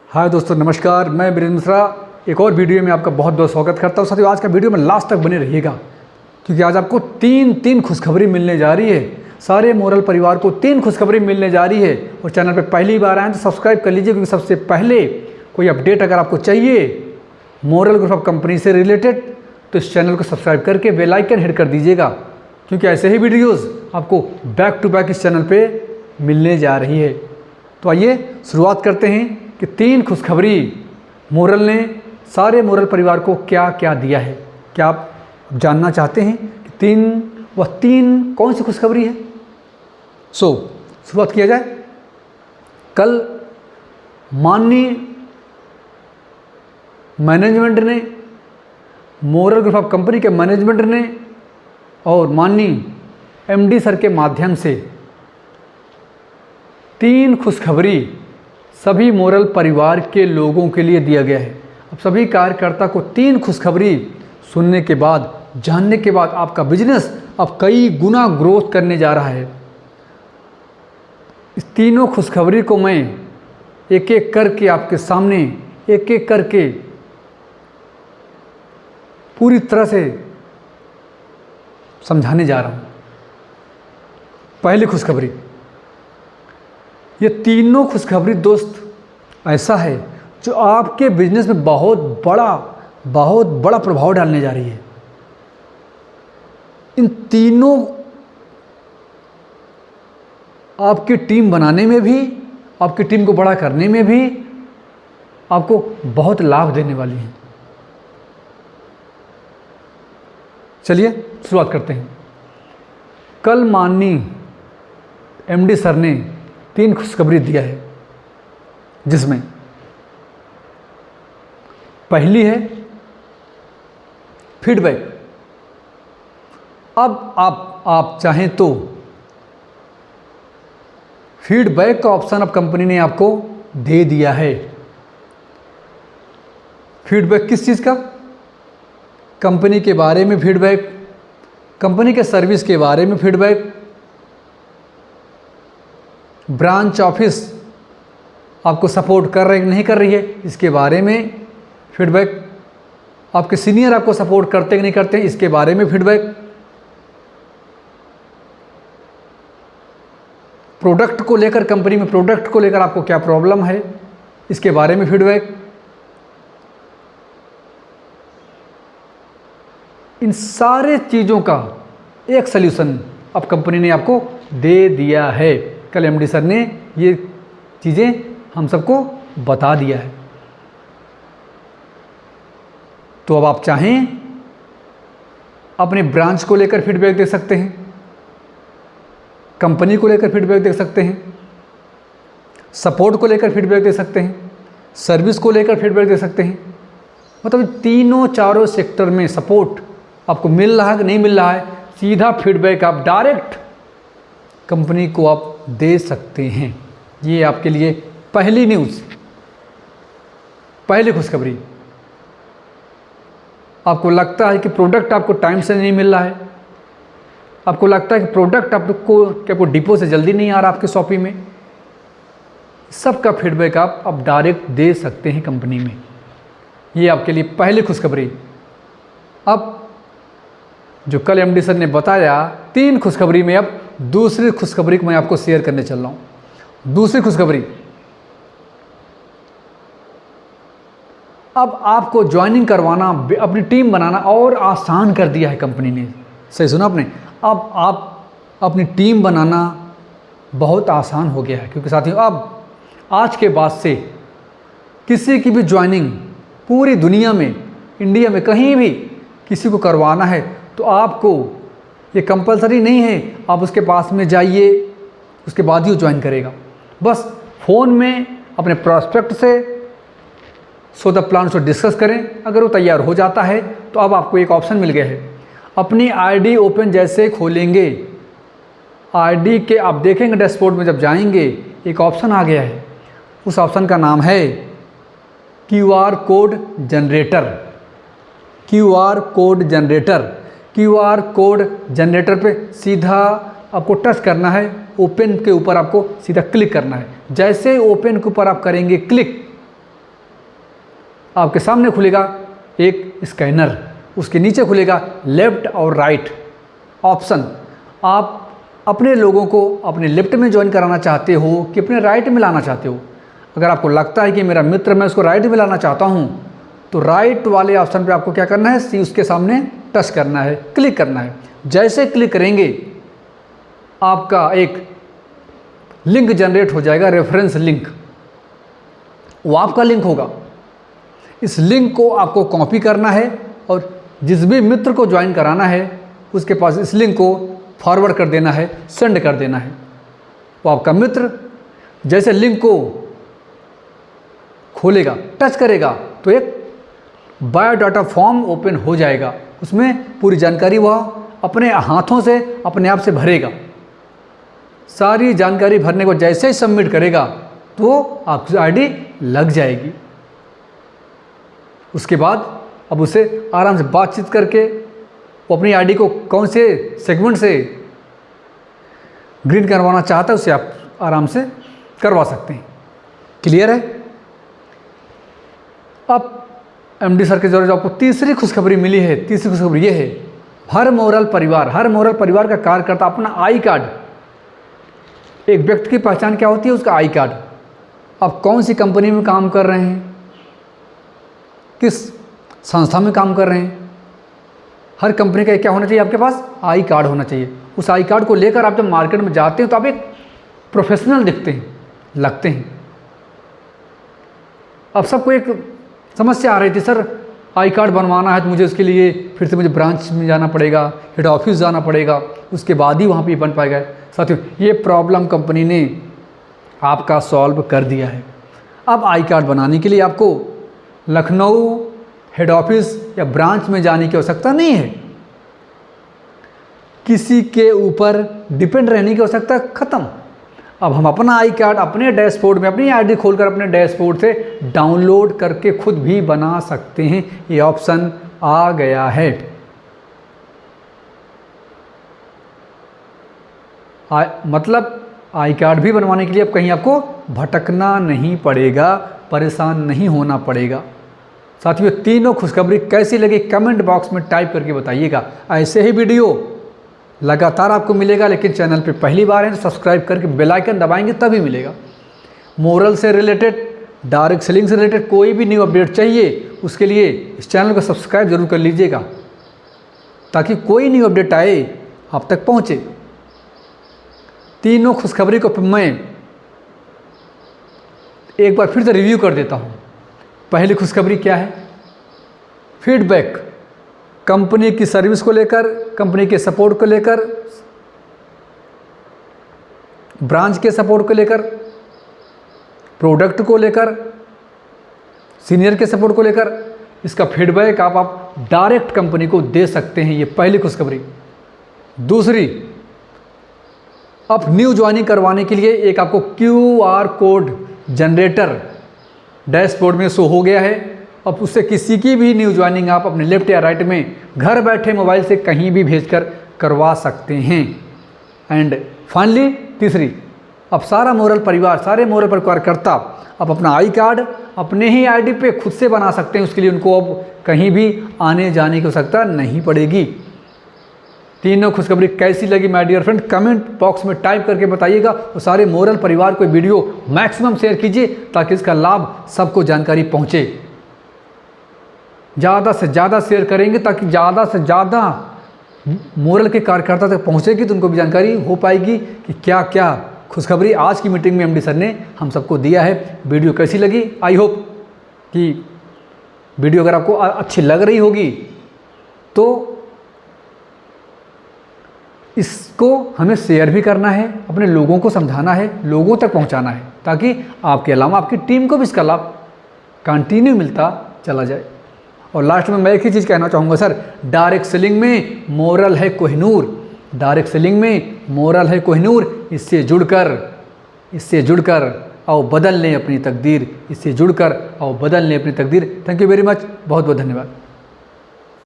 हाय दोस्तों, नमस्कार। मैं वीरेंद्र मिश्रा एक और वीडियो में आपका बहुत बहुत स्वागत करता हूँ। साथियों, आज का वीडियो में लास्ट तक बने रहिएगा क्योंकि आज आपको तीन खुशखबरी मिलने जा रही है। सारे मोरल परिवार को तीन खुशखबरी मिलने जा रही है। और चैनल पर पहली बार आए हैं तो सब्सक्राइब कर लीजिए, क्योंकि सबसे पहले कोई अपडेट अगर आपको चाहिए मोरल ग्रुप ऑफ कंपनी से रिलेटेड तो इस चैनल को सब्सक्राइब करके बेल आइकन हिट कर दीजिएगा, क्योंकि ऐसे ही वीडियोज़ आपको बैक टू बैक इस चैनल पर मिलने जा रही है। तो आइए शुरुआत करते हैं कि तीन खुशखबरी मोरल ने सारे मोरल परिवार को क्या क्या दिया है। क्या आप जानना चाहते हैं कि वह तीन कौन सी खुशखबरी है? शुरुआत किया जाए। कल माननीय मैनेजमेंट ने, मोरल ग्रुप ऑफ कंपनी के मैनेजमेंट ने और माननीय एमडी सर के माध्यम से तीन खुशखबरी सभी मोरल परिवार के लोगों के लिए दिया गया है। अब सभी कार्यकर्ता को तीन खुशखबरी सुनने के बाद, जानने के बाद आपका बिजनेस अब कई गुना ग्रोथ करने जा रहा है। इस तीनों खुशखबरी को मैं एक एक करके आपके सामने एक एक करके पूरी तरह से समझाने जा रहा हूँ। पहली खुशखबरी, ये तीनों खुशखबरी दोस्त ऐसा है जो आपके बिजनेस में बहुत बड़ा प्रभाव डालने जा रही है। इन तीनों आपकी टीम बनाने में भी, आपकी टीम को बड़ा करने में भी आपको बहुत लाभ देने वाली है। चलिए शुरुआत करते हैं। कल माननीय एमडी सर ने तीन खुशखबरी दिया है, जिसमें पहली है फीडबैक। अब आप चाहें तो फीडबैक का ऑप्शन अब कंपनी ने आपको दे दिया है। फीडबैक किस चीज़ का? कंपनी के बारे में फीडबैक, कंपनी के सर्विस के बारे में फीडबैक, ब्रांच ऑफिस आपको सपोर्ट कर रही नहीं कर रही है इसके बारे में फीडबैक, आपके सीनियर आपको सपोर्ट करते कि नहीं करते इसके बारे में फीडबैक, प्रोडक्ट को लेकर, कंपनी में प्रोडक्ट को लेकर आपको क्या प्रॉब्लम है इसके बारे में फीडबैक। इन सारे चीज़ों का एक सल्यूशन अब कंपनी ने आपको दे दिया है। कल एमडी सर ने ये चीज़ें हम सबको बता दिया है। तो अब आप चाहें अपने ब्रांच को लेकर फीडबैक दे सकते हैं, कंपनी को लेकर फीडबैक दे सकते हैं, सपोर्ट को लेकर फीडबैक दे सकते हैं, सर्विस को लेकर फीडबैक दे सकते हैं। मतलब तीनों चारों सेक्टर में सपोर्ट आपको मिल रहा है कि नहीं मिल रहा है, सीधा फीडबैक आप डायरेक्ट कंपनी को आप दे सकते हैं। ये आपके लिए पहली न्यूज़, पहली खुशखबरी। आपको लगता है कि प्रोडक्ट आपको टाइम से नहीं मिल रहा है, आपको लगता है कि प्रोडक्ट आपको डिपो से जल्दी नहीं आ रहा आपके शॉपिंग में, सबका फीडबैक आप अब डायरेक्ट दे सकते हैं कंपनी में। ये आपके लिए पहली खुशखबरी। अब जो कल एमडी सर ने बताया तीन खुशखबरी में, अब दूसरी खुशखबरी को मैं आपको शेयर करने चल रहा हूँ। दूसरी खुशखबरी, अब आपको ज्वाइनिंग करवाना, अपनी टीम बनाना और आसान कर दिया है कंपनी ने। सही सुना आपने? अब आप अपनी टीम बनाना बहुत आसान हो गया है, क्योंकि साथियों अब आज के बाद से किसी की भी ज्वाइनिंग पूरी दुनिया में, इंडिया में कहीं भी किसी को करवाना है तो आपको ये कंपलसरी नहीं है आप उसके पास में जाइए उसके बाद ही वो ज्वाइन करेगा। बस फ़ोन में अपने प्रॉस्पेक्ट से सो द प्लान से डिस्कस करें। अगर वो तैयार हो जाता है तो अब आपको एक ऑप्शन मिल गया है। अपनी आईडी ओपन जैसे खोलेंगे, आईडी के आप देखेंगे डैशबोर्ड में जब जाएंगे, एक ऑप्शन आ गया है। उस ऑप्शन का नाम है QR code generator. QR code generator. QR code generator पे सीधा आपको टच करना है, ओपन के ऊपर आपको सीधा क्लिक करना है। जैसे ओपन के ऊपर आप करेंगे क्लिक, आपके सामने खुलेगा एक स्कैनर, उसके नीचे खुलेगा लेफ़्ट और राइट ऑप्शन। आप अपने लोगों को अपने लेफ्ट में ज्वाइन कराना चाहते हो कि अपने राइट में लाना चाहते हो। अगर आपको लगता है कि मेरा मित्र मैं उसको राइट में लाना चाहता हूँ तो राइट वाले ऑप्शन पे आपको क्या करना है, सी उसके सामने टच करना है, क्लिक करना है। जैसे क्लिक करेंगे आपका एक लिंक जनरेट हो जाएगा, रेफरेंस लिंक। वो आपका लिंक होगा। इस लिंक को आपको कॉपी करना है और जिस भी मित्र को ज्वाइन कराना है उसके पास इस लिंक को फॉरवर्ड कर देना है, सेंड कर देना है। वो आपका मित्र जैसे लिंक को खोलेगा, टच करेगा तो एक बायोडाटा फॉर्म ओपन हो जाएगा। उसमें पूरी जानकारी वह अपने हाथों से अपने आप से भरेगा। सारी जानकारी भरने को जैसे ही सबमिट करेगा तो आपकी आईडी लग जाएगी। उसके बाद अब उसे आराम से बातचीत करके वो अपनी आईडी को कौन से सेगमेंट से ग्रीन करवाना चाहता है उसे आप आराम से करवा सकते हैं। क्लियर है? अब एमडी सर के जरिए आपको तीसरी खुशखबरी मिली है। तीसरी खुशखबरी ये है, हर मोरल परिवार का कार्यकर्ता अपना आई कार्ड, एक व्यक्ति की पहचान क्या होती है, उसका आई कार्ड। आप कौन सी कंपनी में काम कर रहे हैं, किस संस्था में काम कर रहे हैं, हर कंपनी का क्या होना चाहिए, आपके पास आई कार्ड होना चाहिए। उस आई कार्ड को लेकर आप जब मार्केट में जाते हैं तो आप एक प्रोफेशनल दिखते हैं, लगते हैं। अब सबको एक समस्या आ रही थी, सर आई कार्ड बनवाना है तो मुझे उसके लिए फिर से मुझे ब्रांच में जाना पड़ेगा, हेड ऑफिस जाना पड़ेगा, उसके बाद ही वहाँ पे बन पाएगा। साथियों, ये प्रॉब्लम कंपनी ने आपका सॉल्व कर दिया है। अब आई कार्ड बनाने के लिए आपको लखनऊ हेड ऑफिस या ब्रांच में जाने की आवश्यकता नहीं है। किसी के ऊपर डिपेंड रहने की आवश्यकता खत्म। अब हम अपना आई कार्ड अपने डैशबोर्ड में अपनी आईडी खोलकर अपने डैशबोर्ड से डाउनलोड करके खुद भी बना सकते हैं। ये ऑप्शन आ गया है। मतलब आई कार्ड भी बनवाने के लिए अब कहीं आपको भटकना नहीं पड़ेगा, परेशान नहीं होना पड़ेगा। साथियों, तीनों खुशखबरी कैसी लगी कमेंट बॉक्स में टाइप करके बताइएगा। ऐसे ही वीडियो लगातार आपको मिलेगा, लेकिन चैनल पे पहली बार है तो सब्सक्राइब करके बेल आइकन दबाएंगे तभी मिलेगा। मोरल से रिलेटेड, डायरेक्ट सेलिंग से रिलेटेड कोई भी न्यू अपडेट चाहिए उसके लिए इस चैनल को सब्सक्राइब जरूर कर लीजिएगा ताकि कोई न्यू अपडेट आए आप तक पहुँचे। तीनों खुशखबरी को मैं एक बार फिर से रिव्यू कर देता हूँ। पहली खुशखबरी क्या है? फीडबैक, कंपनी की सर्विस को लेकर, कंपनी के सपोर्ट को लेकर, ब्रांच के सपोर्ट को लेकर, प्रोडक्ट को लेकर, सीनियर के सपोर्ट को लेकर, इसका फीडबैक आप डायरेक्ट कंपनी को दे सकते हैं। ये पहली खुशखबरी। दूसरी, अब न्यू ज्वाइनिंग करवाने के लिए एक आपको QR कोड जनरेटर डैशबोर्ड में शो हो गया है। अब उससे किसी की भी न्यू ज्वाइनिंग आप अपने लेफ्ट या राइट में घर बैठे मोबाइल से कहीं भी भेजकर करवा सकते हैं। एंड फाइनली तीसरी, अब सारे मोरल परिवारकर्ता अब अपना आई कार्ड अपने ही आईडी पे खुद से बना सकते हैं। उसके लिए उनको अब कहीं भी आने जाने की आवश्यकता नहीं पड़ेगी। तीनों खुशखबरी कैसी लगी my dear friend, comment box में टाइप करके बताइएगा। और सारे मोरल परिवार को वीडियो मैक्सिमम शेयर कीजिए ताकि इसका लाभ सबको जानकारी पहुंचे। ज़्यादा से ज़्यादा शेयर करेंगे ताकि ज़्यादा से ज़्यादा मोरल के कार्यकर्ता तक पहुंचेगी तो उनको भी जानकारी हो पाएगी कि क्या क्या खुशखबरी आज की मीटिंग में एमडी सर ने हम सबको दिया है। वीडियो कैसी लगी? आई होप कि वीडियो अगर आपको अच्छी लग रही होगी तो इसको हमें शेयर भी करना है, अपने लोगों को समझाना है, लोगों तक पहुंचाना है ताकि आपके अलावा आपकी टीम को भी इसका लाभ कंटिन्यू मिलता चला जाए। और लास्ट में मैं एक ही चीज़ कहना चाहूँगा सर, डायरेक्ट सेलिंग में मोरल है कोहिनूर, डायरेक्ट सेलिंग में मोरल है कोहिनूर। इससे जुड़कर आओ बदल लें अपनी तकदीर, इससे जुड़कर आओ बदल लें अपनी तकदीर। थैंक यू वेरी मच, बहुत बहुत धन्यवाद।